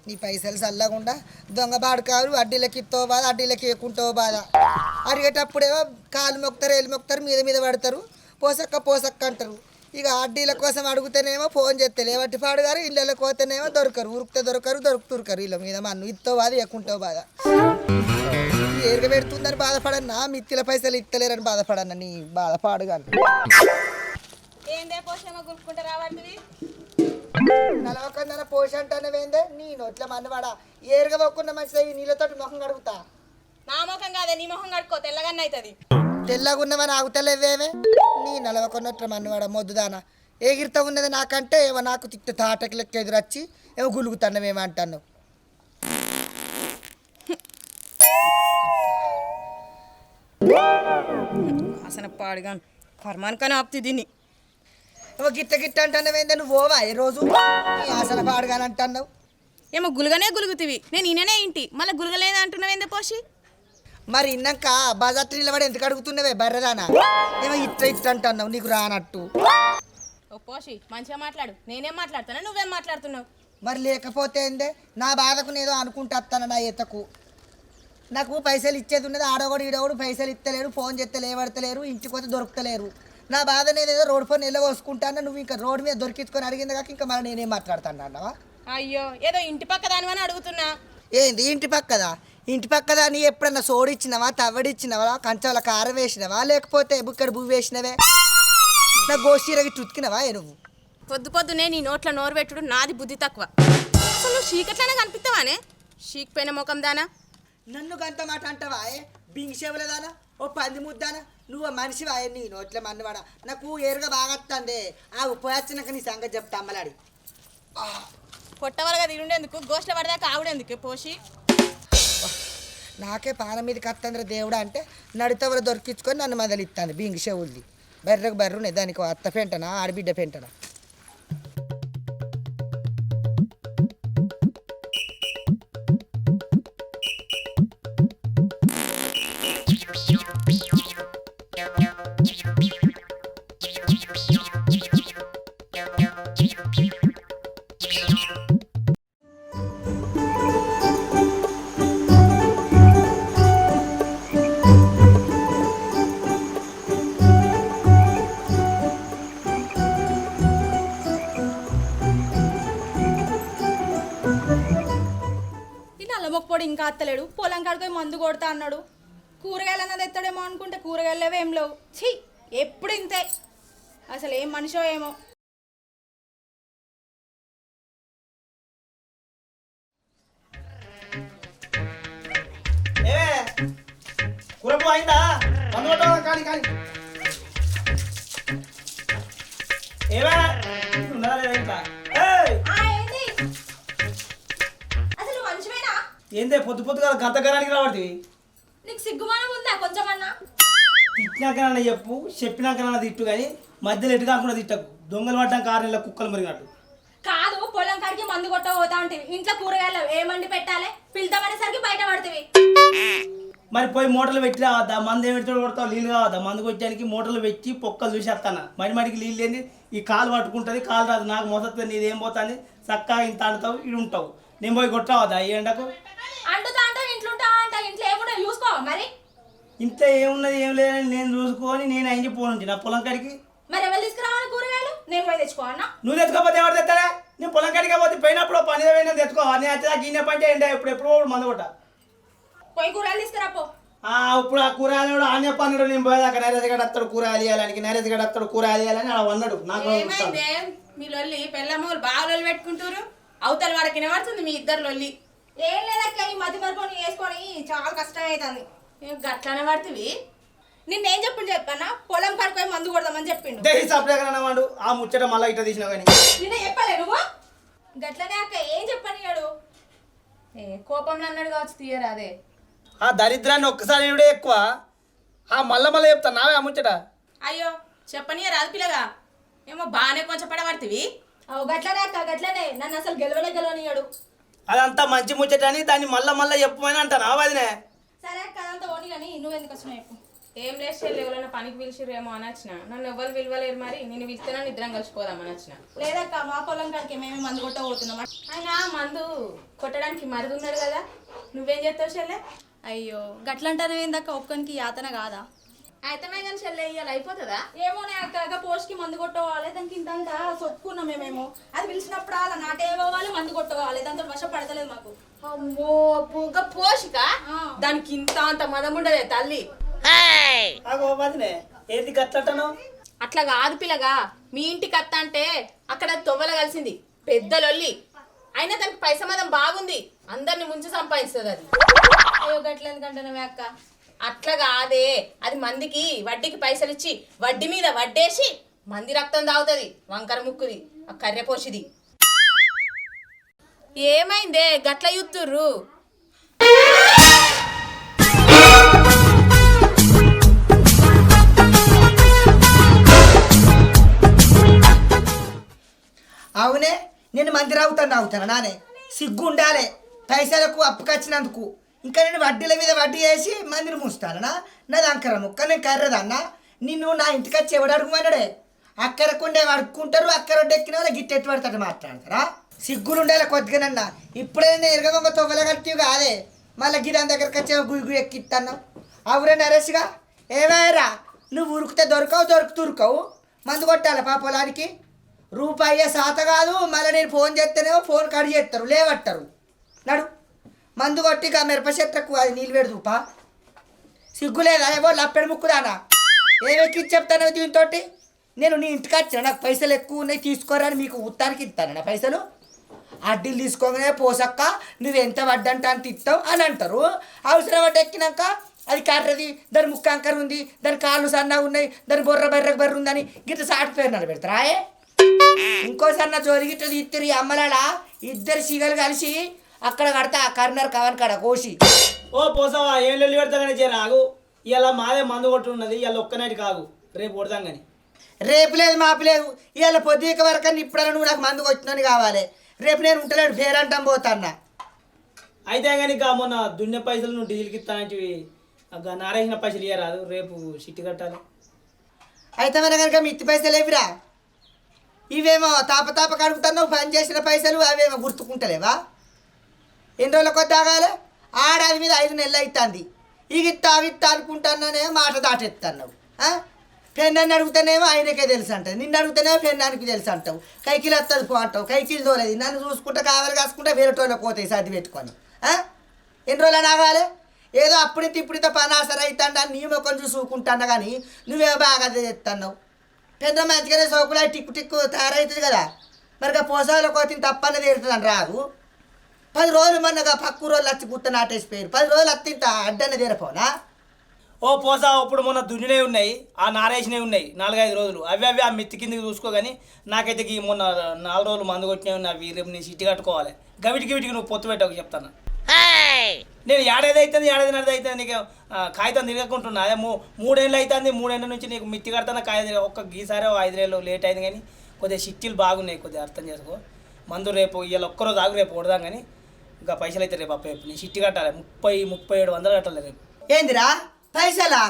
నీ పైసలు చల్లకుండా దొంగ బాడుకారు వడ్డీలకి ఇత్తో బాధ వడ్డీలకి ఎక్కుంటో బాధ అడిగేటప్పుడేమో కాలు మొక్తారు ఏళ్ళు మొక్తారు మీద మీద పడతారు పోసక్క అంటారు ఇక వడ్డీల కోసం అడుగుతేనేమో ఫోన్ చేస్తే లేవట్టి పాడుగారు ఇళ్ళకి పోతేనేమో దొరకరు ఉరుకుతే దొరకరు వీళ్ళ మీద మన ఇత్తో బాధ ఎక్కుంటో బాధ ఏరుగా పెడుతుందని బాధపడన్నా మిత్తిల పైసలు ఇస్తలేరని బాధపడన్నా నీ బాధపాడుగాను నలవకన్నా పోష అంటానవేందే నీ నోట్ల మన్నవాడా ఏరుగా పోకుండా మంచిది నీళ్ళతో మొహం కడుగుతా నా ముఖం కాదే నీ మొహం కడుక్కో తెల్లగన్న అవుతుంది తెల్లగున్నవని ఆగుతలేవేమే నీ నలవకొన్నట్ల మన్నవాడ మొద్దుదానా ఎగిరితా ఉన్నది నాకంటే ఏమో నాకు తిట్టు తాటకి లెక్క ఎదురొచ్చి ఏమో గులుగుతాన్నవేమో అంటాను అసలు పాడుగా కర్మానికని ఆపుతుంది దీన్ని ఏమో గిట్ట అంటున్నావేందే నువ్వు ఓవా ఏ రోజు అసలు పాడుగాని అంటున్నావు ఏమో గులుగనే గులుగుతివి నేను ఈయననే ఇంటి మళ్ళీ గులగలేదు అంటున్నావేందే పోషి మరి ఇన్నాక బజార్ నిలబడి ఎందుకు అడుగుతున్నావే బర్రెదానా ఏమో ఇట్ట అంటున్నావు నీకు రానట్టు ఓ పోషి మంచిగా మాట్లాడు నేనేం మాట్లాడుతున్నా నువ్వేం మాట్లాడుతున్నావు మరి లేకపోతే ఏందే నా బాధకు నేదో అనుకుంటాను నా ఈతకు నాకు పైసలు ఇచ్చేది ఉన్నది ఆడోగడు ఈడోగడు పైసలు ఇస్తలేరు ఫోన్ చేస్తే లేవడతలేరు ఇంటికి పోతే దొరుకుతలేరు నా బాధ నేనేదో రోడ్ ఫోన్ నిలవోసుకుంటాను నువ్వు ఇంకా రోడ్ మీద దొరికించుకొని అడిగింది కాక ఇంకా మరి నేనేం మాట్లాడుతాను అన్నవా అయ్యో ఏదో ఇంటి పక్క దానివని అడుగుతున్నా ఏంది ఇంటి పక్కదా నీ ఎప్పుడన్నా సోడిచ్చినవా తవ్వడిచ్చినవా కంచాల కారం వేసినవా లేకపోతే బుక్కడ పువ్వు వేసినవే నా గోషీరగి చుతికినవా నువ్వు పొద్దునే నీ నోట్ల నోరు పెట్టుడు నాది బుద్ధి తక్కువ అసలు నువ్వు చీకట్లనే కనిపిస్తావానే చీకిపోయిన ముఖం దానా నన్ను గంత మాట అంటావా బింగిసేవలేదానా ఓ పంది ముద్దానా నువ్వు మనిషివా నీ నోట్ల మన్నవాడా నాకు ఏరుగా బాగా వస్తుంది ఆ ఉపయోగించినాక నీ సంగతి చెప్తా అమ్మలాడి పొట్టవరగా తిరుండేందుకు గోష్ల పడదాకా ఆవిడేందుకు పోషి నాకే పాన మీదకి వస్తుందిరా దేవుడా అంటే నడితవర దొరికించుకొని నన్ను మొదలిస్తాను బింగిసేవుల్ది బర్రెకు బర్రునే దానికి అత్త పెంటనా ఆడబిడ్డ పెంటనా మొక్కపోడు ఇంకా అత్తలేడు పొలం కాడిపోయి మందు కొడతా అన్నాడు కూరగాయలు అన్నది ఎత్తాడేమో అనుకుంటే కూరగాయలు లేవో ఏం లేవు ఛీ ఎప్పుడు ఇంతే అసలు ఏం మనిషో ఏమో ఏందే పొద్దుగా గంతగారానికి రావడుతుంది నీకు సిగ్గుమానం ఉందా కొంచెమన్నా తిట్టినాకనన్నా చెప్పినాకనన్నా తిట్టు కానీ మధ్యలో ఎటు కాకుండా తిట్టకు దొంగలు పడ్డాం 6 నెలల కుక్కలు మరిగినట్టు కాదు పొలం కాడికి మందు కొట్ట పోతా ఉంటివి ఇంట్లో కూరగాయలు ఏమండి పెట్టాలి పిలుతామనేసరికి బయట పడుతుంది మరి పోయి మోటార్లు పెట్టి రావద్దా మందు ఏమిటి కొడతావు నీళ్ళు కావద్దా మందు కొట్టడానికి మోటార్లు పెట్టి పొక్కలు చూసేస్తాను మడికి నీళ్ళు లేని ఈ కాలు పట్టుకుంటుంది కాలు రాదు నాకు మొదటి నీది ఏం పోతుంది చక్కగా ఇంత అంటావు ఇడు ఉంటావు నేను పోయి కొట్టవద్దా ఈ ఎండకు అంటుతా అంటే ఇంట్లో ఏమున్నా చూసుకోవా మరి ఇంట్లో ఏమున్నది ఏం లేదని నేను చూసుకొని నేను అయించి పోనుంచి నా పొలం కాడికి మరి ఎవరు తీసుకురావాలి కూరగాయలు నేను పోయి తెచ్చుకోవన్నా నువ్వు తెచ్చుకోకపోతే ఎవరు తెస్తారా నేను పొలం కాడికి పోతే పోయినప్పుడు పని పోయినా తెచ్చుకో నేను వచ్చేదా గిన్నె పంటే ఎండ ఎప్పుడు మందు కొట్ట పోయి కూరగాయలు తీసుకురాపో ఇప్పుడు ఆ కూరగాయలు ఆనే పన్నుడు నేను పోయేదాకా నరేష్ గడ అత్తడు కూరగాయలు వేయాలని నరేష్ గడ అత్తడు కూరగాయలు వేయాలని అలా అన్నాడు నాకు మీ లొల్లి పెళ్ళమ్మలు బాగా లొల్లి పెట్టుకుంటారు అవతల వాడికి వినబడుతుంది మీ ఇద్దరు లొల్లి ఏం లేదక్క ఈ మధ్య మరుకొని వేసుకొని చాలా కష్టం అవుతుంది గట్లనే పడుతుంది నిన్నేం చెప్పన్నా పొలం కడుకొని మందు కొడదామని చెప్పిండు వాడు ఆ ముచ్చట మళ్ళీ ఇట్లా తీసినావు కానీ నిన్న చెప్పలే నువ్వు గట్లనే అక్క ఏం చెప్పనియాడు కోపంలో అన్నాడు కావచ్చు తీయరా అదే ఆ దరిద్రాన్ని ఒక్కసారి ఎక్కువ ఆ మళ్ళా చెప్తా నావే ఆ ముచ్చట అయ్యో చెప్పనియా రాదు పిల్లగా ఏమో బాగానే కొంచెం పడబడుతుంది గట్లనే అక్క గట్లనే నన్ను అసలు గెలవనియాడు అదంతా మంచి ముచ్చట అని దాన్ని మళ్ళా చెప్పమని అంటాను వదినే సరే అక్క అదంతా ఓని కానీ నువ్వెందుకు వచ్చినావు చెప్పు ఏం లేదు చెల్లి, ఎవరైనా పనికి పిలిచిరేమో అని వచ్చిన. నన్ను ఎవరు పిలవలేరు, మరి నేను పిలిస్తేనే ఇద్దరం కలిసిపోదామని వచ్చిన. లేదక్క మా పొలం కాడికి మేమే మందు కొట్టబోతున్నాం. ఆయన మందు కొట్టడానికి మరుగు ఉన్నాడు కదా, నువ్వేం చేస్తావు చెల్లె? అయ్యో గట్లంటారు ఏందక్క, ఒక్కనికి యాతన కాదా? అయితమే కానీ చెల్లె ఇవాళ అయిపోతుందా? ఏమోనే అక్క పోస్ట్కి మందు కొట్టవాలి, దానికి ఇంత సొప్పుకున్నాం మేమేమో. అది పిలిచినప్పుడు అలా నాటే పోవాలి, మందు కొట్టవాలి, దాంతో వర్షం పడతలేదు మాకు. అమ్మో పూగ పోషిక, దానికి ఇంత అంత మదం ఉండదే తల్లి. అగో వదినే ఏంది గట్లటను? అట్లా కాదు పిల్లగా, మీ ఇంటికి అత్త అంటే అక్కడ తొవ్వల కలిసింది పెద్దలొల్లి. అయినా దానికి పైస మదం బాగుంది, అందరిని ముంచి సంపాదిస్తుంది అది. అయ్యో గట్లెందుకంటున్నావే అక్క? అట్లా కాదే, అది మందికి వడ్డీకి పైసలు ఇచ్చి వడ్డీ మీద వడ్డేసి మంది రక్తం తాగుతుంది. వంకర ముక్కుది, ఆ కర్రె పోసిది. ఏమైందే గట్ల యూత్తుర్రు? అవునే, నేను మంది తాగుతాను నానే. సిగ్గు ఉండాలి పైసలకు అప్పుకొచ్చినందుకు. ఇంకా నేను వడ్డీల మీద వడ్డీ వేసి మందిని మూస్తానా? నాది అంకర ముక్క, నేను కర్రదన్నా. నిన్ను నా ఇంటికి వచ్చి ఎవడు అడుగుమన్నాడే? అక్కడకుండే అడుక్కుంటారు, అక్కడ ఎక్కిన వాళ్ళ గిట్ట ఎట్టు పడతాడు మాట్లాడతారా? సిగ్గులు ఉండాలి కొద్దిగానన్నా. ఇప్పుడే నేను ఎరగబొంగ తొవ్వల కట్టివి కాదే, మళ్ళీ గిరాన్ దగ్గరికి వచ్చే గుయ్గు ఎక్కిస్తాను. అవురే నరేష్గా, ఏమైరా నువ్వు ఉరికితే దొరుకుతావు మందు కొట్టాలి పొలానికి. రూపాయి సాత కాదు, మళ్ళీ నేను ఫోన్ చేస్తేనేమో ఫోన్ కట్ చేస్తారు, లేవట్టరు. నడు మందు కొట్టి ఆ మిరప చెట్లకు అది నీళ్ళు పెడుతుపా. సిగ్గులేదా? ఏవో లప్పెడు ముక్కుదానా? ఏమెక్కించి చెప్తాను దీంతో? నేను నీ ఇంటికి వచ్చాను, నాకు పైసలు ఎక్కువ ఉన్నాయి తీసుకోరని మీకు ఉత్తానికి ఇస్తాను నా పైసలు. అడ్డీలు తీసుకోగానే పోసక్క నువ్వు ఎంత వడ్డంటే అంత ఇస్తావు అని అంటారు. అవసరం అంటే ఎక్కినాక అది కర్రది, దాని ముక్క అంకర ఉంది, దాని కాళ్ళు సన్నగా ఉన్నాయి, దాని బర్రె ఉందని గిట్ల సాటి పేరు నడబెడతారా? ఇంకో సన్న జోలి గిట్ల ఇద్దరు అమ్మలాడా ఇద్దరు సిగలు కలిసి అక్కడ కడతా కర్నర్ కవన్ కాడ కోసి. ఓ పోసావా, ఏం లొల్లి పెడతా కానీ చేరాగు. ఇలా మాదే మందు కొట్టు ఉన్నది, ఇలా ఒక్కనైట్ కాగు, రేపు కొడతాం కానీ. రేపు లేదు మాపు లేదు, ఇవాళ పొద్దుక వరకు ఇప్పుడన్నా నువ్వు నాకు మందు కొట్టినని కావాలి. రేపు నేను ఉంటలేడు పేరంటాం పోతాన్నా. అయితే కానీ ఇక మొన్న దున్నె పైసలు నువ్వు డీజిల్కి ఇస్తానంటే నారేసిన పైసలు ఇయ్యరాదు, రేపు సిట్టి కట్టాలి. అయితే మన కనుక మిత్తి పైసలు ఏవిరా? ఇవేమో తాప కడుగుతున్నావు, పని చేసిన పైసలు అవేమో గుర్తుకుంటలేవా? ఎన్ని రోజుల కొద్ది ఆగాలి? ఆడాది మీద 5 నెలలు అవుతుంది. ఇగిత్తా అనుకుంటానే మాట దాటెత్తున్నావు. పెన్నాన్ని అడుగుతానేమో ఆయనకే తెలుసు అంటావు, నిన్ను అడుగుతానేమో పెన్నానికి తెలుసు అంటావు. కైకిలు వస్తుంది పో అంటావు, కైకిలు తోలేదు. నన్ను చూసుకుంటా కావాలి కాసుకుంటా వేరే టోళ్ళకి పోతాయి సర్ది పెట్టుకొని. ఎన్ని రోజులు ఆగాలి? ఏదో అప్పుడింత ఇప్పుడింత పని ఆసర అవుతాండ నీ మొక్కం చూసుకుంటాను కానీ నువ్వేమో బాగా చేస్తున్నావు. పెద్ద మంచిగానే సోకులా టిక్కు తయారవుతుంది కదా. మరి పోసాలో కోతిని తప్పనే తీరుతుందని రాదు. 10 రోజులు మొన్నగా పక్కు రోజులు వచ్చి గుత్త నాటేసిపోయారు. 10 రోజులు అత్తింత అడ్డనే తీరపోనా? ఓ పోసా, ఇప్పుడు మొన్న దున్నినే ఉన్నాయి, ఆ నారేసినవి ఉన్నాయి 4-5 రోజులు. అవి ఆ మిత్తి కిందకి చూసుకోగాని నాకైతే మొన్న 4 రోజులు మందు కొట్టినవి ఉన్నాయి. రేపు నేను సిట్టి కట్టుకోవాలి. గవిటికి నువ్వు పొత్తు పెట్టకు చెప్తాను. నేను ఏడాది అవుతుంది, ఏడాదిన్నర అవుతుంది నీకు కాగితం తిరగకుంటున్నా. అదే 3 ఏళ్ళు అవుతుంది, 3 ఏళ్ళ నుంచి నీకు మిత్తి కడతాను కాగితం. ఒక్క గీసారే 5 ఏళ్ళు లేట్ అయింది కానీ కొద్దిగా సిట్టీలు బాగున్నాయి, కొద్దిగా అర్థం చేసుకో. మందు రేపు ఇవాళ ఒక్కరోజు ఆగు, రేపు కొడదాం కానీ ఇంకా పైసలు అయితే రేపు అప్ప నేను సిట్టి కట్టాలి. 3700 కట్టాలి రేపు. ఏందిరా పైసలా?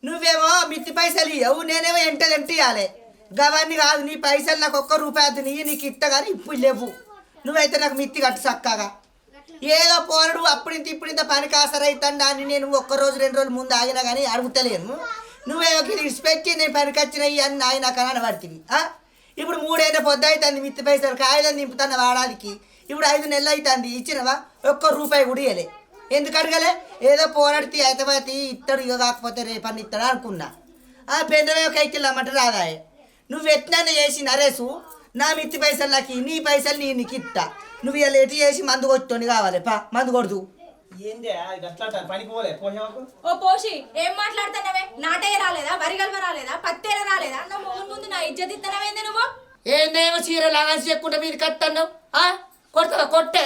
నువ్వేమో మిత్తి పైసలు ఇవ్వవు, నేనేమో ఎంట ఇవ్వాలి. గవన్నీ కాదు, నీ పైసలు నాకు ₹1 నీకు ఇస్తా కానీ ఇప్పుడు లేవు. నువ్వైతే నాకు మిత్తి కట్టు చక్కగా. ఏదో పోరడు అప్పుడింత ఇప్పుడింత పని కాసరైతాను అని నేను 1 రోజు 2 రోజులు ముందు ఆగినా కానీ అడుగుతలేను. నువ్వేమో ఇడిచిపెట్టి నేను పనికి వచ్చినాయి అని ఆయన కన్నా పడుతుంది. ఇప్పుడు 3 ఏళ్ళ పొద్దు అవుతుంది మిత్తి పైసలు కాయలని నింపుతున్న వాడానికి. ఇప్పుడు 5 నెలలు అవుతుంది, ఇచ్చినవా? ₹1 కూడా ఇవ్వలే. ఎందుకు అడగలే? ఏదో పోరాడితే అయితే ఇస్తాడు, ఇక కాకపోతే రేపని ఇస్తాడు అనుకున్నా. పెద్దమే కైకిల్లమ్మంటే రాదాయే. నువ్వు ఎట్లనే చేసి నరేసు నా మిత్తి పైసలు నాకు నీ పైసలు నీకు ఇస్తా. నువ్వు ఇలా ఎటు చేసి మందు కొట్టుకొని కావాలి మందు కొడుతు. ఏంది పనికి పోలే పోసేవాకు? ఓ పోషి ఏం మాట్లాడుతున్నావే? నాటే రాలేదా, వరిగల్వ రాలేదా, పత్తేర రాలేదా? నా ముందు నా ఇజ్జత్ ఇస్తున్నావేంది నువ్వు? ఏందేమో చీర లాగా చెప్పుకుంటే మీరు కట్టన్నావు. కొడతావా? కొట్టే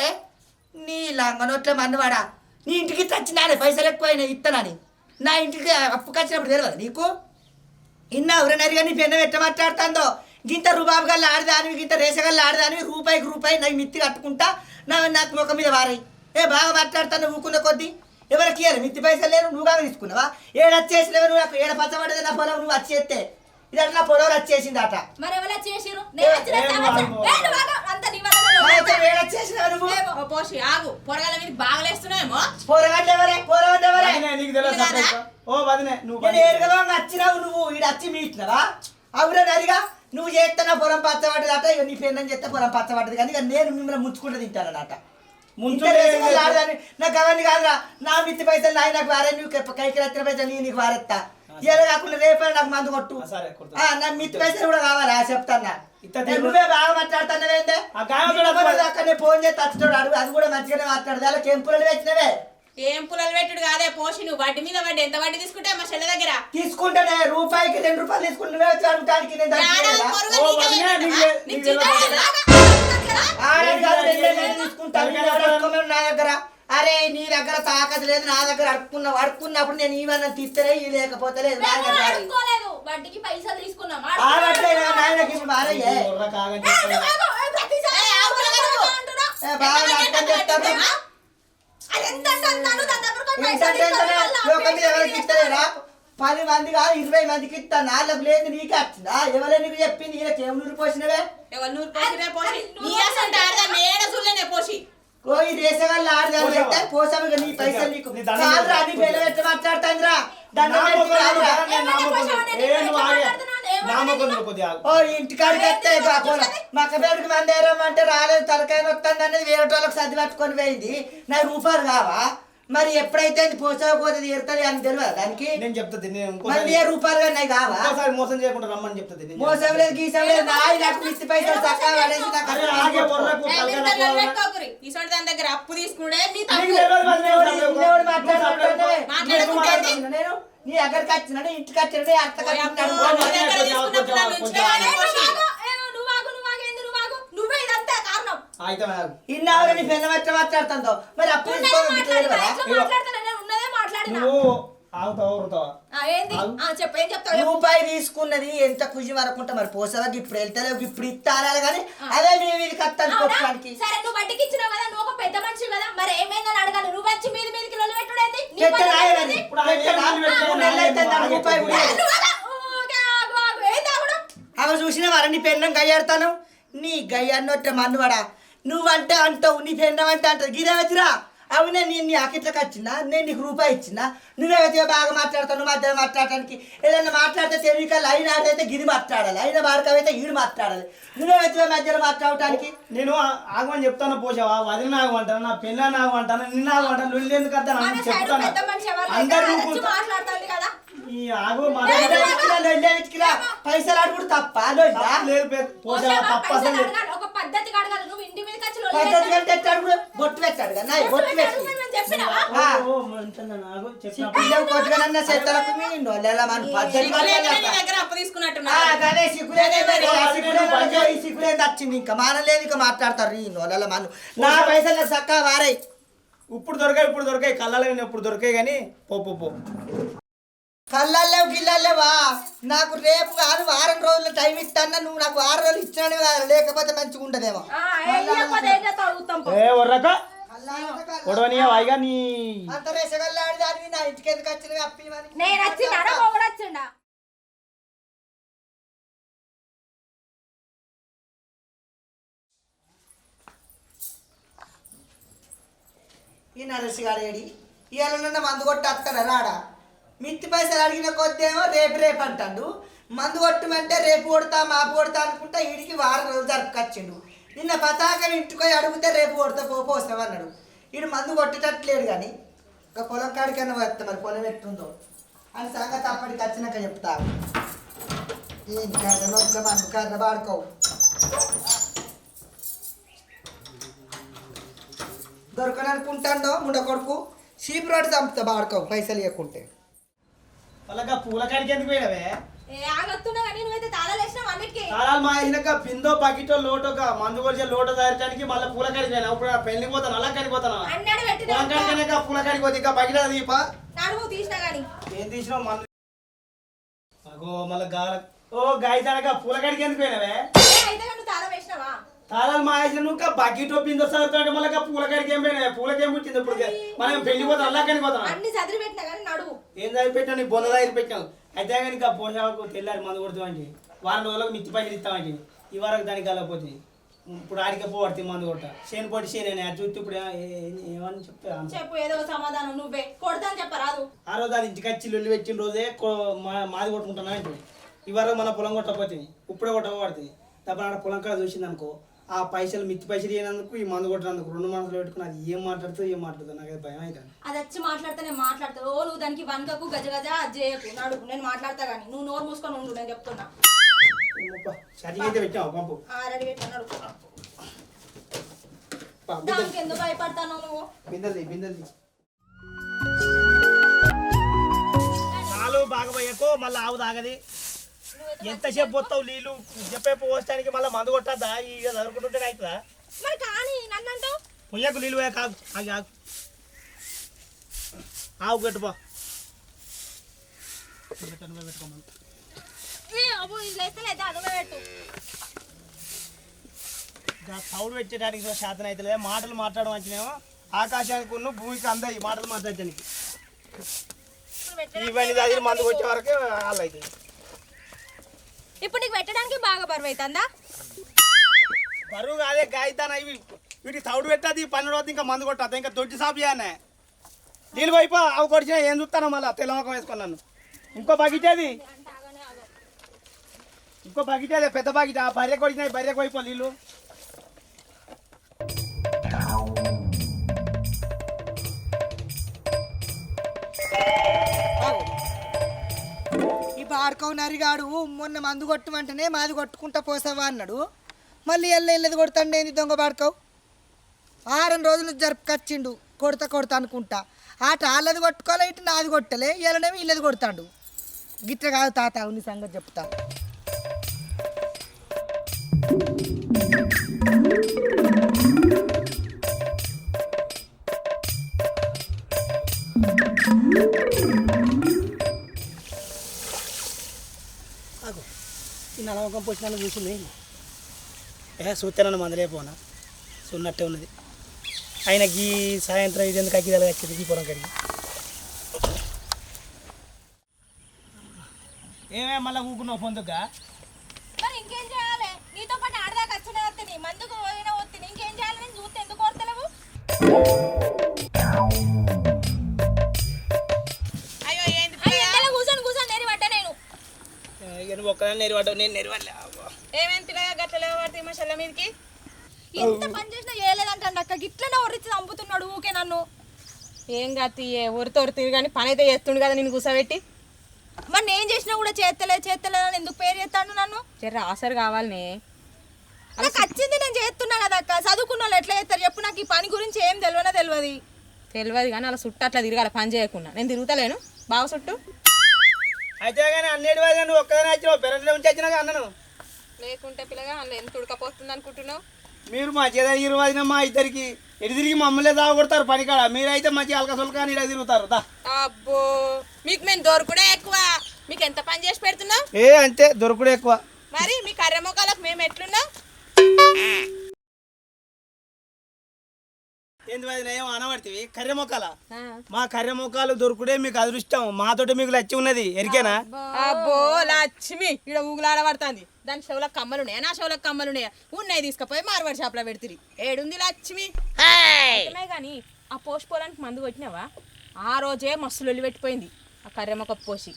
నీ లంగనొట్ల మన్నవాడా. నీ ఇంటికి తెచ్చినానే పైసలు ఎక్కువైనా ఇస్తానని. నా ఇంటికి అప్పుకి వచ్చినప్పుడు తెలియదు నీకు? ఇన్నా ఎవరైనా నీ పెన్న ఎట్ట మాట్లాడుతుందో. గింత రుబాబు గల్లా ఆడదానివి, గింత రేసగల్లా ఆడదానివి, రూపాయికి నాకు మిత్తి కట్టుకుంటా నాకు ముఖం మీద వారాయి. బాగా మాట్లాడుతాను ఊకున్న కొద్దీ. ఎవరికి ఇయ్యాలి మిత్తి పైసలు లేరు నువ్వు కాగా తీసుకున్నావా ఏడొచ్చేసినవే నువ్వు నాకు ఏడ పచ్చబడ్డది నా పొలం నువ్వు వచ్చేస్తే ఇదంటే నా పొలం వచ్చేసిందట మరి ఎవరు చేసిరు నేను వచ్చిన అంత నీ వల్ల ఏడొచ్చేసినవే నువ్వు ఓ పోషి ఆగు పొరగాల మీద బాగలేస్తున్నాయేమో పోరగడ్డ ఎవరే పోరగడ్డ ఎవరే వదినే, నీకు తెలియదు సపరేట్. ఓ వదినే నువ్వు నేను ఏరుగా వచ్చినావు నువ్వు ఈడ వచ్చి మీటినవా అవునా అదిగా నువ్వు చేస్తే నా పొలం పచ్చబడ్డది అట ఇక నీ పెన్నం చేస్తే పొలం పచ్చబడ్డది కానీ ఇక నేను మిమ్మల్ని ముంచుకుంటూ తింటానట నాకు అవన్నీ కాదురా నా మిత్తి పైసలు నాయి నాకు వారే నువ్వు కైకి ఎత్తిన పైసలు నీకు వారెత్తా ఇలా కాకుండా రేపే నాకు మందు కొట్టు సరే కొడుతా. నా మిత్తి పైసలు కూడా కావాలా చెప్తాన్నా ఇత్త తీరు. నువ్వే బాగా మాట్లాడుతున్నావేంటే ఆ గాయం కూడా అక్కడ ఫోన్ చేసి తచ్చుతాడు అడుగు అది కూడా మంచిగానే మాట్లాడదు అలా కెంపులు వచ్చినవే ఏం పుల్లలు పెట్టుడు కాదే పోషి నువ్వు వడ్డీ మీద వడ్డీ ఎంత వడ్డీ తీసుకుంటే మా చెల్లె దగ్గర తీసుకుంటానే రూపాయికి 2 రూపాయలు తీసుకుంటున్నావే వచ్చి అడుగుతానికి నేను దానికి ఏడా లేదా? పొరగా ఓ నీకే వదినే, ఇవ్వడా? నీకు నీకు తెలియదు. చిత్తం ఆడని కాదు, నేను తీసుకుంటాను. నేను ఎవరు అడుక్కోమని నా దగ్గర అరే నీ దగ్గర తాకదు లేదు నా దగ్గర అడుక్కున్నప్పుడు నేను ఏమన్నా తీస్తలే ఈ లేకపోతే లేదు నా దగ్గర రాదు. అడుక్కోలేదు వడ్డీకి పైసలు తీసుకున్నాం ఆడట్లేదు నాయనకి ఇప్పుడు మారయ్యే బుర్ర కాగని చెప్పాలి. ఏ, ఆగు, ఆగు. బాగా అర్థం చేస్తారు ఏంటంటే లోకం మీద ఎవరికి ఇస్తలేరా 10 మంది కాదు 20 మందికి ఇస్తా నాలుగు లేదు నీకే వచ్చిందా ఎవరే నీకు చెప్పింది ఈయనకి ఏం నూరు పోసినవే ఎవరు నూరు పోసినే పోసి నీ అసలు ఆడదా మేడ చూడలేనే పోసి ఓ ఈ దేశగాళ్ళు ఆడదాం పోసాము ఇక నీ పైసలు నీకు నీ దండం కాదురా నీ పెట్టుకో. పేరు పెట్టి మాట్లాడుతాందిరా దండం నా పెట్టి మొక్కలు కాదురా. ఆగు, నేను నా మొక్కలు. ఏ నువ్వు ఆగే. నా మొక్కలు నువ్వు కొద్దిగా ఆగు. ఓ ఇంటికాడికి వస్తే మక్క పేరుకి మంది ఏరమ్మంటే రాలేదు తలకాయ వస్తుంది అనేది వేరే వాళ్ళకి సర్ది పట్టుకొని పోయింది నాకు రూపాయలు కావా మరి ఎప్పుడైతే పోసాకపోతే తీరుతుంది అని తెలియదు దానికి నేను చెప్తుంది నేను మరి ఇంకోసారి ఏ రూపాయలు కానీ నాకు కావా ఇంకోసారి మోసం చేయకుండా రమ్మని చెప్తుంది నేను. మోసం లేదు గీసం లేదు నాయి నాకు మిత్తి పైసలు చక్కగా పడేసి నాకు అరే ఆగే బొర్రకు ఏ, తలకాయ నిద్రలో నొప్పి పెట్టుకోకురి. ఇసొంటి దాని దగ్గర అప్పు తీసుకునే మీ నీకు తప్పు తెలియదు వదినే, ఇన్నెవడు నువ్వు మాట్లాడుతుంటే మాట్లాడుకుంటే నేను నీ దగ్గరికి వచ్చినా ఇంటికి వచ్చినా అత్తకి ఓ వచ్చినా అబ్బో, నీ దగ్గర తీసుకున్నప్పుడు నన్ను ఉంచలేవానే పోసి. నువ్వే ఇదంతా కారణం అయితే ఆగు. ఇన్నాళ్ళు నీ పెన్న వచ్చి మాట్లాడుతుందో మరి అప్పుడు ఉన్నదే మాట్లాడినా నువ్వు ఆగుతావా ఊరుతావా ఏంది చెప్పు ఏం చెప్తావు రూపాయి తీసుకున్నది ఎంత ఖుషి వరకుంటా మరి పోసావా ఇప్పుడు వెళ్తలేవు ఇప్పుడు ఇస్తానాలి కానీ అదే మేము ఇది కట్టాలి అవునా? కొట్టడానికి సరే నువ్వు బట్టికి ఇచ్చినావు కదా నువ్వు ఒక పెద్ద మనిషి కదా మరి ఏమైందని అడగాలి నువ్వు వచ్చి మీదికి లొల్లి పెట్టుడేంది నీ పెట్ట పని రాయలని ఏంది? ఇప్పుడు ఆయన పెట్ట ఏం పెట్టుకోవాలి? 3 నెలలు అయితే దాని రూపాయి కూడా లేదు. నువ్వు అలా, ఊరికే ఆగు, ఆగు. ఏం తాగుడు? అవి చూసిన వారా నీ పెన్నం గయ్యాడతాను నీ గయ్యన్నొట్ట మన్నువాడా నువ్వంటే అంటావు నీ పెన్నం అంటే అంటావు గిరే వచ్చిరా అవునే నేను నీ అకిట్లకి వచ్చిందా నేను నీకు రూపాయి ఇచ్చిందా నువ్వే వచ్చి బాగా మాట్లాడతావు మధ్యలో మాట్లాడటానికి ఏదైనా మాట్లాడితే తెలివిక లైన్ ఆడితే గిరి మాట్లాడాలి అయిన బాడకమైతే ఈడు మాట్లాడాలి నువ్వే వచ్చి మధ్యలో మాట్లాడటానికి నేను ఆగమని చెప్తాను పోసావా వదిలిన ఆగమంటాను నా పెళ్ళని ఆగమంటాను నిన్న ఆగమంటాను లొల్లి ఎందుకు వద్దాను మన అని సైడు చెప్తాను పెద్ద మనిషి ఎవరు లేక అందరూ వచ్చి మాట్లాడుతుంది కదా ఈ ఆగు పైసలు అడుగుడు తప్ప లొల్లా? లేదు పోసావా పోసావా? తప్ప పైసలు అసలు అడగాలి, ఒక పద్ధతిగా అడగాలి నువ్వు ఇంటి మీదకి వచ్చి లొల్లి పద్ధతి పెట్టాలి. కంటే ఎట్లా అడుగుడు బొట్టు పెట్టాడు కదా బొట్టు పెట్టి నేను చెప్పినావా ఆగు చెప్పినప్పుడు పిల్లలు కొట్టుకున్న చేతలకు మీ నొల్లెల మన పద్ధతి సిగ్గులేకనే నీ దగ్గర అప్పు తీసుకున్నట్టున్నా గణేష్ సిగ్గులేదు వచ్చింది ఇంకా మానలేదు ఇంకా మాట్లాడతారు ఈ నొల్లెల మన నా పైసలు చక్కగా వారాయి ఇప్పుడు దొరకాయి కళ్ళలో ఇప్పుడు దొరికాయి కానీ పో పో పో కళ్ళల్లేవు గిల్లల్లేవా నాకు రేపు కాదు వారం రోజులు టైం ఇస్తాను నువ్వు నాకు వారం రోజులు ఇచ్చినాను కాదు లేకపోతే మంచిగా ఉండదేమో ఏం చెప్పదు ఏం చేస్తావు అడుగుతాం పో. ఏ వర్రక పొడవనియా వాయిగా నీ అంత రేసగల్లాడి దాన్ని నా ఇంటికి ఎందుకు వచ్చినవి అప్పి మరి నేను వచ్చిండా మొగుడు వచ్చిండా ఈ నరసిగాడు ఏడి ఇవాళ మందు కొట్టి వస్తాడు రాడా మిత్తి పైసలు అడిగిన కొద్దేమో రేపు అంటాడు మందు కొట్టమంటే రేపు కొడతా మాపు కొడతా అనుకుంటా వీడికి వారం రోజులు జరుపుకొచ్చిండు నిన్న పతాకం ఇంటికి అడిగితే రేపు కొడతా పోస్తామన్నాడు వీడు మందు కొట్టేటట్లేడు కానీ ఇంకా పొలం కాడికన్నా వస్తా మరి పొలం ఎట్టుందో అని సంగతి అప్పటికి వచ్చినాక చెప్తా ఏంటి కర్ర నోట్లో మందు కర్ర పాడుకోవు దొరకననుకుంటాడో ముండ కొడుకు చీప్ రోడ్డు చంపుతా బాడుకోవు పైసలు ఇవ్వకుంటే వాళ్ళగా పూల కాడికి ఎందుకు పోయినవే ఆగొస్తున్నా కానీ నువ్వైతే తాళాలు వేసినావు అన్నిటికీ తాళాలు మా అయినాక పిందో పకిటో లోటోక మందు కొలిచే లోటో తయారడానికి మళ్ళీ పూల కాడికి పోయినా ఇప్పుడు పెళ్లి పోతాను అలా కాడికి పోతాను అన్నాడు పెట్టిన పొలం కాడికైనా పూల కాడికి పోతే ఇంకా పకిట దీప నడుము తీసినా కానీ ఏం తీసినావు మందు అగో మళ్ళీ గాల ఓ గాయతానక పూల కాడికి ఎందుకు పోయినవే అయితే నువ్వు తాళం వేసినావా తాళాలు మాయేసిన నువ్వు బకెట్ ఒప్పిందో చదువుతాడు మళ్ళీ పూలకాడికి ఏం పోయినా పూలకేం పుట్టింది ఇప్పుడు మనం పెళ్లి పోతాం అల్లాకని పోతాం అన్ని చదివి పెట్టినా కానీ నడువు. ఏం చదివి పెట్టావు నీ బొంద దగ్గర పెట్టావు అయితే కానీ ఇంకా పోషాకు తెల్లారి మందు కొడుతామంటే వారం రోజులకు మిత్తి పైసలు ఇస్తామంటే ఈ వరకు దానికి వెళ్ళకపోతే ఇప్పుడు ఆడికే పోవడుతుంది మందు కొట్ట చేను పొట్టి చేనే అది చూస్తే ఇప్పుడు ఏమని చెప్తా చెప్పు ఏదో సమాధానం నువ్వే కొడతాను చెప్పరాదు. ఆ రోజు అది ఇంటికి వచ్చి లొల్లి పెట్టిన రోజే మాది కొట్టుకుంటున్నా అంటే ఈ వరకు మన పొలం కొట్టకపోతే ఇప్పుడే కొట్టబడుతుంది తప్ప ఆడ పొలం కాడ చూసింది అనుకో ఆ పైసలు మిత్తి పైసలు ఇవ్వనందుకు ఈ మందు కొట్టినందుకు 2 మనసులు పెట్టుకుని అది ఏం మాట్లాడుతుందో నాకు అది భయం అవుతుంది. అది వచ్చి మాట్లాడితే నేను మాట్లాడతాను. ఓ నువ్వు దానికి వనకకు గజ గజ అది చేయకు నడుపు. నేను మాట్లాడతా కానీ నువ్వు నోరు మూసుకొని ఉండు నేను చెప్తున్నా. సరిగా అయితే పెట్టావు పంపు రెడీ పెట్టాను. దానికి ఎందుకు భయపడతాను నువ్వు? బిందెల్ది చాలు బాగా పోయకు మళ్ళీ ఆవు తాగది ఎంతసేపు పోతావు నీళ్ళు చెప్పేపు పోస్తానికి మళ్ళీ మందు కొట్టద్దా ఇక చదువుకుంటుంటే అవుతుందా మరి కానీ నన్ను అంటావు పొయ్యకు నీళ్ళు పోయాక ఆగు ఆగు ఆవు పెట్టుపో పెట్టుకోమని అబ్బో ఇది అయితే అదుమే పెట్టు. సౌండ్ పెట్టడానికి శాతం అవుతలే మాటలు మాట్లాడడం వచ్చినేమో ఆకాశానికి ఉన్న భూమికి అందాయి మాటలు మాట్లాడటానికి ఇవన్నీ దగ్గర మందుకు వచ్చే వరకే వాళ్ళు అవుతాయి. ఇప్పుడు నీకు పెట్టడానికి బాగా బరువు అవుతుందా? బరువు కాదే గాయతాను ఇవి వీటికి సౌండ్ పెట్టది 12 రోజు ఇంకా మందు కొట్టద్దు ఇంకా దొడ్డి సాపు చేయనే నీళ్ళు వైపు ఆవు కొడిచినా ఏం చూస్తాను మళ్ళీ తెల్లమొఖం వేసుకున్నాను ఇంకో బకెట్ పెద్ద బకెట్ ఆ బర్రె కొడిచినా బర్రెకు వైపు నీళ్ళు ఈ బాడుకవు నరిగాడు మొన్న మందు కొట్టమంటేనే మాది కొట్టుకుంటా పోసావా అన్నాడు. మళ్ళీ ఎల్లది కొడతాండి ఏంది దొంగ బాడుకవు 6 రోజులు జరుపుకొచ్చిండు కొడతా అనుకుంటా ఆట వాళ్ళది కొట్టుకోలే ఇటు నాది కొట్టలే ఇళ్ళనేమో ఇల్లది కొడతాడు. గిట్ట కాదు తాత నీ సంగతి చెప్తా. ఈ నలవకం పోసిన కూర్చుంది చూస్తేనన్ను మందలేపోనా చూన్నట్టే ఉన్నది ఆయనకి సాయంత్రం ఇది ఎందుకు అగ్గిదాలు వచ్చింది ఈ పొలం కడిగి ఏమే మళ్ళీ ఊకున్నావు పొందుగా మరి ఇంకేం చేయాలి? నీతో పాటు ఆడదాకా వచ్చిన వస్తుంది మందుకు పోయినా వస్తుంది ఇంకేం చేయాలి? నేను చూస్తే ఎందుకు కోరతలేవు? అయ్యో ఏంది కూర్చొని నేరి పడ్డా నేను. నువ్వు ఒక్కదాన్ని నెరవాడు నేను నెరవాలే ఏమేం పిల్లగా గట్ల లేవబడితే మా చెల్ల మీదకి ఎంత పని చేసినా చేయలేదంటాడు అక్క. గిట్లనే ఒరిచి చంపుతున్నాడు ఊకే నన్ను. ఏం కాదు ఒరితొరితిరు కానీ పని అయితే చేస్తుండు కదా నేను కూర్చోబెట్టి. మరి నేను చేసినా కూడా చేస్తలేదు అని ఎందుకు పేరు చేస్తాను నన్ను? జర ఆసరు కావాలనే నాకు వచ్చింది నేను చేస్తున్నా కదా అక్క. చదువుకున్న వాళ్ళు ఎట్లా చేస్తారు చెప్పు? నాకు ఈ పని గురించి ఏం తెలియదు కానీ అలా చుట్టూ అట్లా తిరగాలి పని చేయకుండా. నేను తిరుగుతలేను బావ చుట్టూ. అయితే కానీ అన్నేటి వాయిదా నువ్వు ఒక్కదానే వచ్చినావు పెరట్లో ఉంచి వచ్చినాక అన్నను లేకుంటే పిల్లగా అందులో ఎంత ఉడకపోతుంది అనుకుంటున్నావు? మీరు మంచిగా ఇరువదిన మా ఇద్దరికి ఎటు తిరిగి మమ్మల్ని దావ కొడతారు పనికాడ మీరైతే మంచిగా అల్కసొల్కా నీడ తిరుగుతారు దా. అబ్బో మీకు మేము దొరకడే ఎక్కువ. మీకు ఎంత పని చేసి పెడుతున్నావు? ఏ అంతే దొరకడే ఎక్కువ. మరి మీ కర్ర మొక్కలకు మేము ఎట్లున్నాం? ఏంది వదిన ఏమో అనబడుతుంది కర్రె మొక్కల మా కర్రె మొక్కలు దొరుకుడే మీకు అదృష్టం మాతోటి మీకు లచ్చి ఉన్నది ఎరికేనా? అబ్బో లక్ష్మి ఇక్కడ ఊగులాడబడుతుంది. దాని చెవులకు కమ్మలు ఉన్నాయా? నా చెవులకు కమ్మలు ఉన్నాయా? ఉన్నాయి తీసుకుపోయి మార్వాడి షాప్లో పెడుతుంది. ఏడుంది లక్ష్మి కానీ ఆ పోస్ట్ పోలానికి మందు కొట్టినావా? ఆ రోజే మస్తు లొల్లి పెట్టిపోయింది ఆ కర్రె మొక్క పోసి.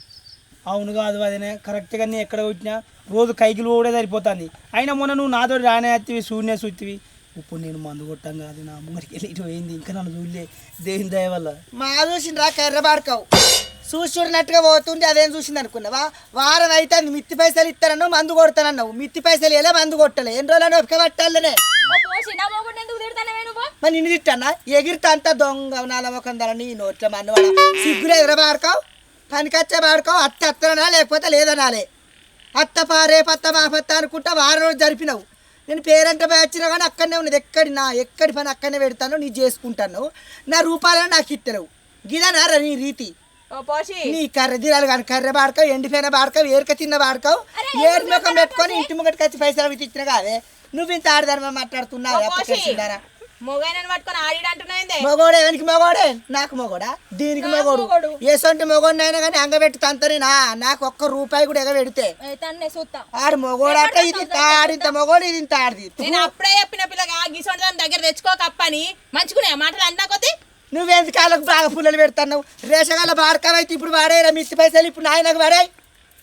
అవును కాదు వదినే కరెక్ట్గా నీ ఎక్కడ కొట్టినా రోజు కైకిలు కూడా సరిపోతుంది. అయినా మొన్న నువ్వు నాతో రానే వత్తివి సూర్యనే చూతివి. ఇప్పుడు నేను మందు కొట్టాం కాదు నా ముంగడికి వెళ్ళి ఇటు పోయింది ఇంకా నన్ను చూడలే దేవుని దయ వల్ల. మా చూసిండ్రా కర్ర బాడుకావు చూసినట్టుగా పోతుంటే అదేం చూసింది అనుకున్నావా? వారం అయితే మిత్తి పైసలు ఇస్తానన్నావు మందు కొడతానన్నావు. మిత్తి పైసలు ఎలా మందు కొట్టలే ఎన్ని రోజులు ఒక్క పట్టాలనే మరి నిన్ను తిట్టానా? ఎగిరితే అంతా దొంగ నాలమొకందర నీ నోట్ల మన్నవాడ సిగ్గులు ఎదుర బాడుకావు పనికొచ్చే బాడుకావు అత్త అత్తనా లేకపోతే లేదనాలే అత్త పారే పత్త మా పత్త అనుకుంటా వారం రోజు జరిపినావు. నేను పేరెంట్ వచ్చినా కానీ అక్కడనే ఉన్నది ఎక్కడి పని అక్కడనే పెడతాను నీ చేసుకుంటాను. నా రూపాయలను నాకు ఇట్టలేవు గిదనారా నీ రీతి. నీ కర్ర దిరాలు కానీ కర్ర బాడకావు ఎండిపోయిన బాడకావు ఏరిక తిన్న బాడకావు ఏరు ముఖం పెట్టుకొని ఇంటి ముఖటికి వచ్చి పైసలు అవి తెచ్చిన కాదే నువ్వు ఇంత ఆడదాని మాట్లాడుతున్నావు తెలిసిందారా మొగైనని పట్టుకొని ఆడిడు అంటున్నాయిందే మొగోడే వెనక్కి మొగోడే నాకు మొగోడా దీనికి మొగోడు ఎసొంటి మొగోడినైనా కానీ అంగబెట్టి తంతనేనా నాకు ఒక్క రూపాయి కూడా ఎగబెడితే తన్నే చూస్తా ఆడు మొగోడాట ఇది ఆడింత మొగోడు ఇది ఇంత ఆడిది నేను అప్పుడే చెప్పిన పిల్లగా గిసొంటి దాని దగ్గర తెచ్చుకోకప్పని మంచుకునే మాటలు అన్నా కొద్ది నువ్వెందుకు కాళ్ళకు బాగా పుల్లలు పెడతావు రేషగాల బాడకమైతే ఇప్పుడు వాడేరా మిత్తి పైసలు ఇప్పుడు నాయనకు వాడాయి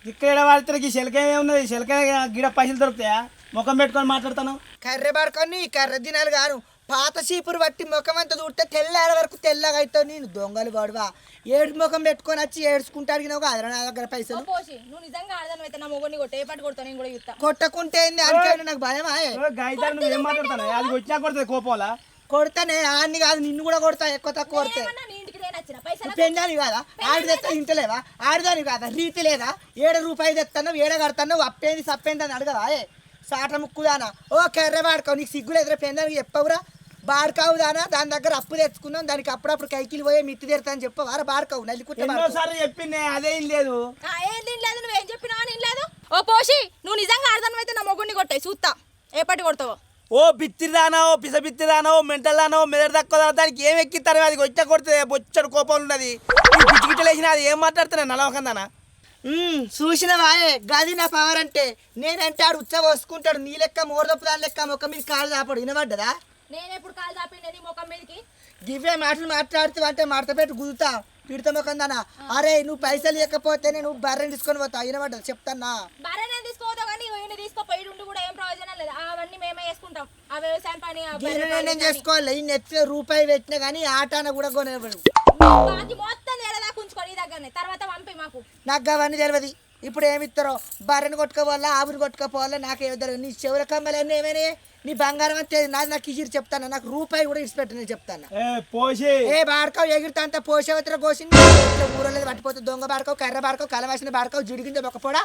ఇక్కడ వాడితే శిలకాయ ఉన్నది శిలకాయ గిడ పైసలు దొరుకుతాయా ముఖం పెట్టుకొని మాట్లాడతాను కర్రె బాడుకొని కర్రె దినాలు గాను పాత చీపురు పట్టి ముఖం అంతా చూడితే తెల్లారి వరకు తెల్లగా అవుతావు నేను దొంగలు వాడువా ఏడు ముఖం పెట్టుకొని వచ్చి ఏడ్చుకుంటా అడిగినావు కాదు నా దగ్గర పైసలు పోసి నువ్వు నిజంగా ఆడదాను అయితే నా మొగని కొట్ట ఏ పాటు కొడతా నేను కూడా చూస్తా కొట్టకుంటే ఏంది అనుకోండి నాకు భయమా గాయదారు నువ్వు ఏం మాట్లాడతాను అది వచ్చినా కొడుతుంది కోపంలా కొడతానే ఆడిని కాదు నిన్ను కూడా కొడతా ఎక్కువ తక్కువ కొడితే ఏమన్నా నీ ఇంటికి నేను వచ్చిన పైసలు పెండాని కాదా ఆడి తెస్తా ఇంటలేవా ఆడిదాని కాదా రీతి లేదా 7 రూపాయలు తెస్తాను 7 కడతాను అప్పేంది సప్పేంది అని అడగవా సాట ముక్కుదానా ఓ కర్రె వాడుకో నీకు సిగ్గులు ఎదురు పెందానికి చెప్పవురా బాడుకావుదానా దాని దగ్గర అప్పు తెచ్చుకున్నాం దానికి అప్పుడప్పుడు కైకిలు పోయే మిత్తి తెరుతా అని చెప్పవారా బాడుకావు నల్లికుట్టే ఎన్నోసార్లు చెప్పింది అదేం లేదు ఏం తినలేదు నువ్వేం చెప్పినావా నేను లేదు ఓ పోసి నువ్వు నిజంగా ఆడదాను అయితే నా మొగుడిని కొట్టాయి చూస్తా ఏ పాటి కొడతావో ఓ బిత్తిరిదానో పిస బిత్తిరిదానో మెంటల్దానో మెదడు తక్కువ దానికి ఏం ఎక్కిస్తారు అది వచ్చా కొడితే బొచ్చడు కోపం ఉన్నది పిచ్చిగిట్టలేసిన అది ఏం మాట్లాడుతున్నా నలవకందానా చూసిన వాయే గది నా పవర్ అంటే నేనంటే ఆడు ఉచ్చ పోసుకుంటాడు నీ లెక్క మోరదప్పు దాని లెక్క మొక్క మీద కాలు చాపడు వినబడ్డదా నేను ఎప్పుడు కాలు చాపిండే నీ ముఖం మీదకి గివే మాటలు మాట్లాడుతూ అంటే మడత పెట్టి గుదుతా పిడతా మొక్కందానా అరే నువ్వు పైసలు ఇవ్వకపోతే నువ్వు బర్రెని తీసుకొని పోతావు వినబడ్డదా చెప్తానా బాగా నేను తీసుకోవద్దు కానీ ఈయన తీసుకోపోయి ఉండి కూడా ఏం ప్రయోజనం లేదు అవన్నీ మేమే చేసుకుంటాం ఆ వ్యవసాయం పని ఆ బర్రె పని నేను చేసుకోవాలి ఈ నెత్తిలో రూపాయి పెట్టినా కానీ ఆటాన కూడా కొనేవాడు బాకీ మొత్తం నెలదాకా ఉంచుకొని ఈ దగ్గరనే తర్వాత పంపి మాకు నాకు అవన్నీ తెలియదు ఇప్పుడు ఏమిస్తారో బర్రెని కొట్టుకోవాలా ఆవుని కొట్టుకోపోవాలా నాకు ఏమి తెలియదు నీ చెవుల కమ్మలన్నీ ఏమైనా నీ బంగారం అంతే నాది నాకు ఇజిరి చెప్తాను నాకు రూపాయి కూడా ఇచ్చిపెట్టు నేను చెప్తాను పోసి ఏ బాడకావు ఎగిరితే అంత పోసేవతర కోసింది ఊరలేదు పట్టిపోతుంది దొంగ బాడకావు కర్ర బాడకావు కలవాసిన బాడకావు జిడిగింది ఒక్కపోడా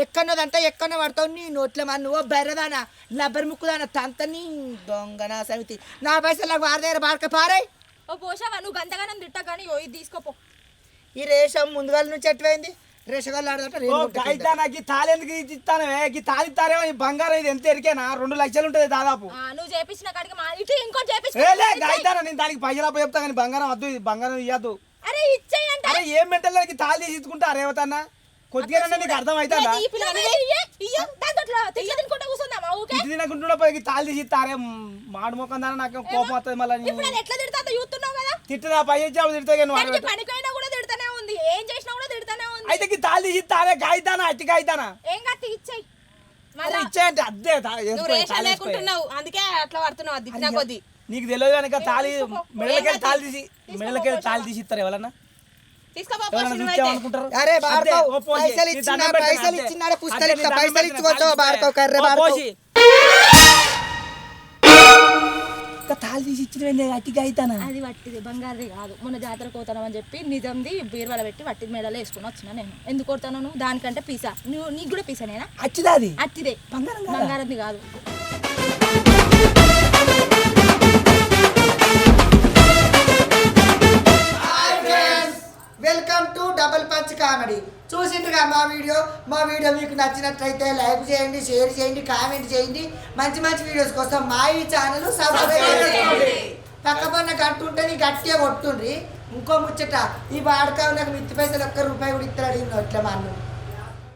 ఎక్కడోదంతా ఎక్కడో పడతావు నీ నోట్ల మన నువ్వు బెర్రదానా లబ్బరి ముక్కుదానా తంత నీ దొంగనా సమితి నా పైసలు నాకు వారి దగ్గర బాడక పారాయి ఓ పోసావా నువ్వు గంతగానం తిట్టా కానీ ఇది తీసుకోపో ఈ రేషం ముందుగాల నుంచి ఎట్లయింది రేషగాళ్ళు ఆడదంటే నాకు తాళి ఎందుకు ఇస్తాను ఈ తాళి ఇస్తారేమో ఈ బంగారం ఇది ఎంత ఎరికేనా 2 లక్షలు ఉంటుంది దాదాపు నువ్వు చేపించిన కాడికి మా ఇటు ఇంకోటి చేపించు గాయతానా నేను దానికి పైసలు చెప్తా కానీ బంగారం వద్దు ఇది బంగారం ఇవ్వద్దు అరే ఇచ్చేయంట అరే ఏం మెంటల్ తాళి తీసి ఇచ్చుకుంటా రేవతన్నా కొద్దిగా నీకు అర్థం అవుతుందా ఇది తినకుంటున్నా తాళి తీసి ఇస్తారే మాడు మొక్కం దానా నాకు కోపం వస్తుంది మళ్ళీ ఎట్లా తిడతా చూస్తున్నావు కదా తిట్టదా పై ఇచ్చావు తిడతా నువ్వు పనికైనా కూడా తిడతానే ఉంది ఏం చేసినా కూడా తిడతానే ఉంది అయితే తాళి తీసి ఇస్తారే గాయతానా అట్టి గాయతానా ఏం కత్తి ఇచ్చేయి ఇచ్చేయంటే అద్దే నువ్వు రేషన్ లేకుంటున్నావు అందుకే అట్లా పడుతున్నావు అది తిన్నా కొద్ది నీకు తెలియదు కనుక తాళి మెడలకెళ్ళి తాళి తీసి ఇస్తారు ఎవరన్నా అరే పైసలు ఇచ్చినాడే పుస్తకాలు పైసలు ఇచ్చుకోవచ్చు బాడకావు కర్రె బాడకావు తాళి తీసి ఇచ్చిన అట్టిగా అవుతానా అది వట్టిది బంగారది కాదు మొన్న జాతరకు పోతానని చెప్పి నిజంది బీరువాల పెట్టి వట్టిది మెడలో వేసుకుని వచ్చిన నేను ఎందుకు కొడతాను నువ్వు దానికంటే పీసా నువ్వు నీకు కూడా పీసా నేనా అచ్చిదా అది అట్టిదే బంగారంది కాదు welcome to double punch comedy చూసిండ్రుగా మా వీడియో మీకు నచ్చినట్లయితే లైక్ చేయండి షేర్ చేయండి కామెంట్ చేయండి మంచి మంచి వీడియోస్ కోసం మా ఈ ఛానల్ సబ్స్క్రైబ్ చేసుకోండి పక్కపన్న గట్టు ఉంటే నీ గట్టిగా కొట్టుండ్రి ఇంకో ముచ్చట ఈ బాడకావు నాకు మిత్తి పైసలు 1 రూపాయి కూడా ఇస్తాడు ఇట్లా మా అన్ను